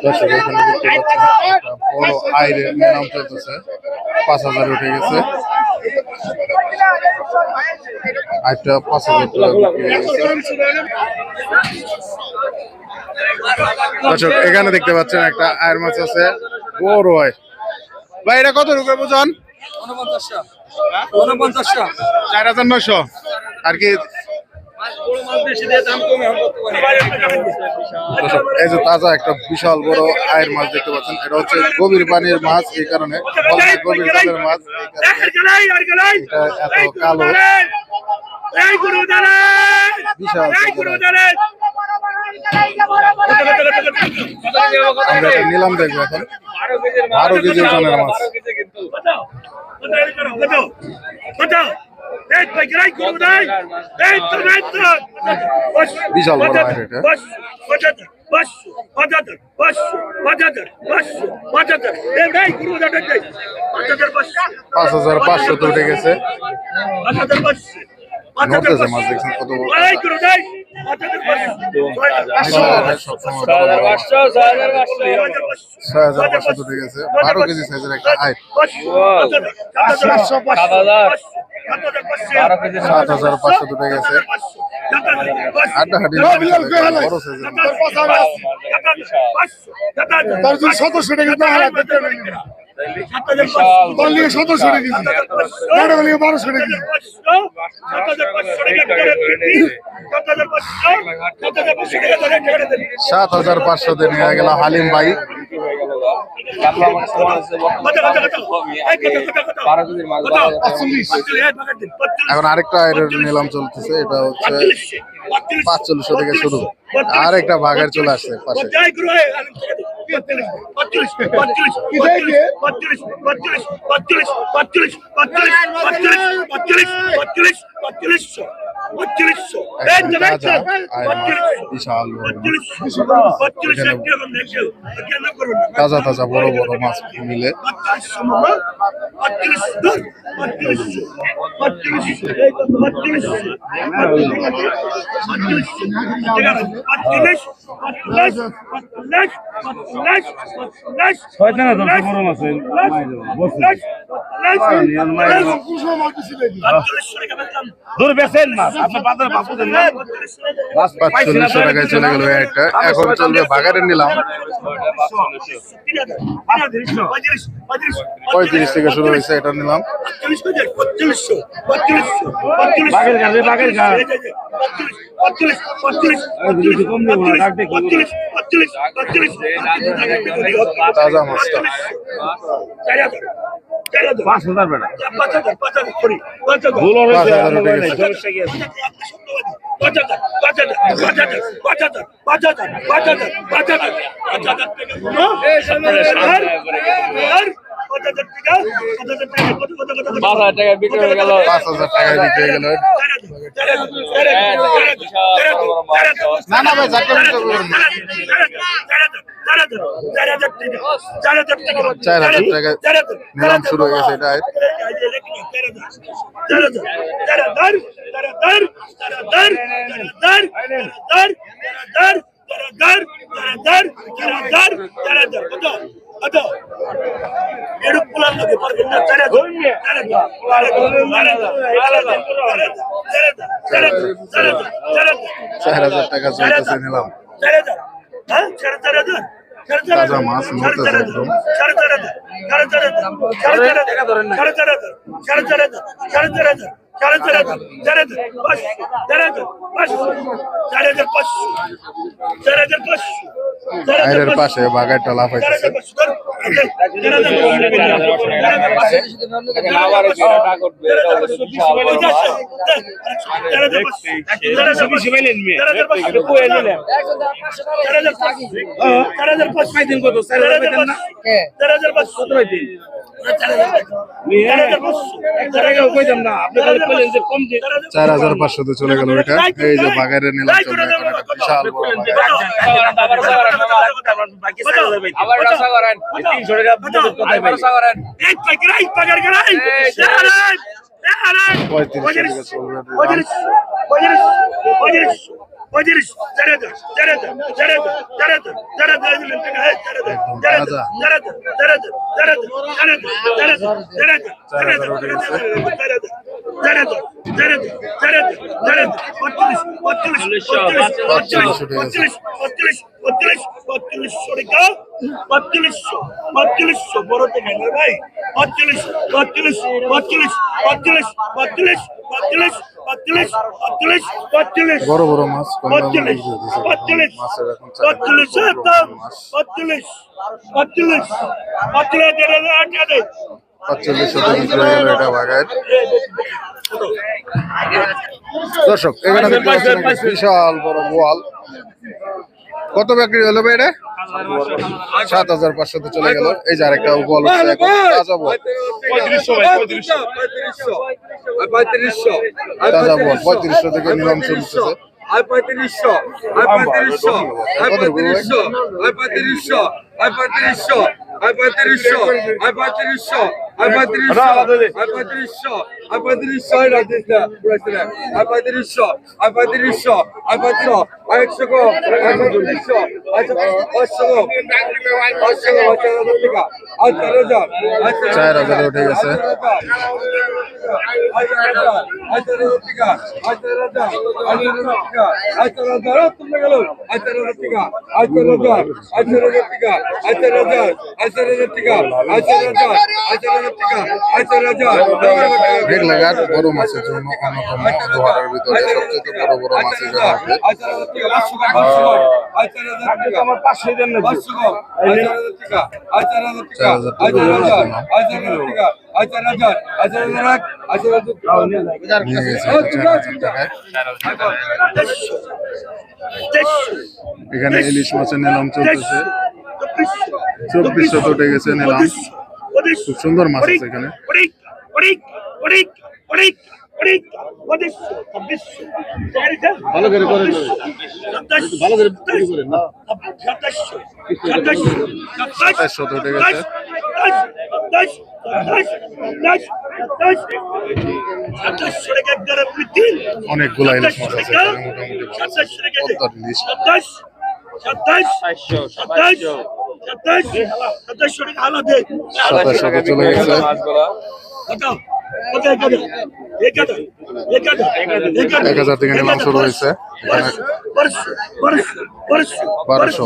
দর্শক এখানে দেখতে পাচ্ছেন একটা বড় আইরের নাম চলতেছে, 5,000 উঠে গেছে। আইটা 5,000 টাকা বিক্রি হয়ে গেছে। দর্শক এখানে দেখতে পাচ্ছেন একটা আয়ের মাছ আছে, বড় আয়। ভাই এটা কত রুপে বুঝান? 4,900। আর কি এই যে তাজা একটা বিশাল বড় আয়ের মাছ দেখতে পাচ্ছেন, এটা হচ্ছে গভীর পানির মাছ, এই কারণে গভীর জলের মাছ, এটা এত কালো বিশাল। আমরা এটা নিলাম দেখবো এখন। 12 কেজি ওজনের মাছ। বিশাল বড় আয়ের এটা। 5,500 তো উঠে গেছে। নড়তেছে মাছ, দেখছেন কত বড়। 6,500 উঠে গেছে। 12 কেজি সাইজের একটা আয়। 7,500 উঠে গেছে। হাড্ডাহাড্ডি বড় সাইজের মাছ। 1700 টাকা +7,500 নিয়ে গেল হালিম ভাই। এখন আরেকটা আয়ের নিলাম চলতেছে, এটা হচ্ছে 4500 থেকে শুরু। আরেকটা ভাগের চলে আসছে পাশে। তাজা তাজা বড় বড় মাছ মিলে দূর বেচেন মাছ আপনার বাজারে বাপু দেন না 4500 টাকায় চলে গেল একটা। এখন চলবে বাগারের নিলাম 35 থেকে শুরু হয়েছে, এটা নিলাম বাগের গাছে বাগের গাছ তাজা মাছটা 5,000 বেটা 5,000 টাকা বিক্রি হয়ে গেল। 5,000 টাকায় বিক্রি হয়ে গেল। না না ভাই, যাকে বিক্রি করবেন না। 4,000 টাকা নিলাম শুরু হয়ে গেছে এটা। টাকা চলতেছে নিলাম। তাজা মাছ নড়তেছে একদম। আইরের পাশে বাগাইটা লাফাইতেছে। চার 4,500 চলে গেল এটা। এই যে বাগাইরে নিলাম চলবে এখন, এটা বিশাল বড় পঁয়ত্রিশ, 4,000, 4,000, 4,000, 4,000, 4,000 দিলেন টাকা, 4,000, 4,000, 4,000, 4,000, 4,000, 4,000, 4,000, 4,000, 4,000, বড় থেকে ভাই 45, 45, 45, 45, 45, 45, 45, 45, 45, বড় বড় মাছ কম দামে 45, বিক্রি হতেছে। 45, মাছের এখন 45, চাহিদা মাছ 45, 45, 45, 45 বিক্রি হয়ে গেল এটা বাঘের। দর্শক এখানে দেখতে পাচ্ছেন একটা বিশাল বড় বোয়াল। কত বিক্রি হলো ভাই এটা? 7,500 চলে গেল। এই যে আরেকটা বোয়াল হচ্ছে এখন তাজা বোয়াল। তাজা বোয়াল 3500 থেকে নিলাম চলতেছে। Hay Patricio, hay Patricio, hay Patricio, hay Patricio, hay Patricio, hay Patricio, hay Patricio, hay Patricio, hay Patricio, hay Patricio, hay Patricio, hay Patricio, hay Patricio, hay Patricio, hay Exoco, hay Patricio, hay Exoco, hay Teroja, hay 4,000 উঠে গেছে। মেঘলাঘাট বড় মাছের জন্য অন্যতম দোহারের ভিতরে সবচেয়ে বড় বড় মাছ এখানে আসবে। আমার 500 দেন না 4,000 নিয়ে গেছে 4,000 টাকায়। এখানে ইলিশ মাছের নিলাম চলতেছে। 2,400 উঠে গেছে নিলাম। খুব সুন্দর মাছ আছে এখানে। ভালো করে করেন, ভালো করে করেন না। 2700 উঠে গেছে। অনেকগুলা ইলিশ মাছ আছে এখানে মোটামুটি পদ্মার ইলিশ। 2700 চলে গেছে। 1,000 থেকে নিলাম শুরু হয়েছে। এখানে 1,200, 1,200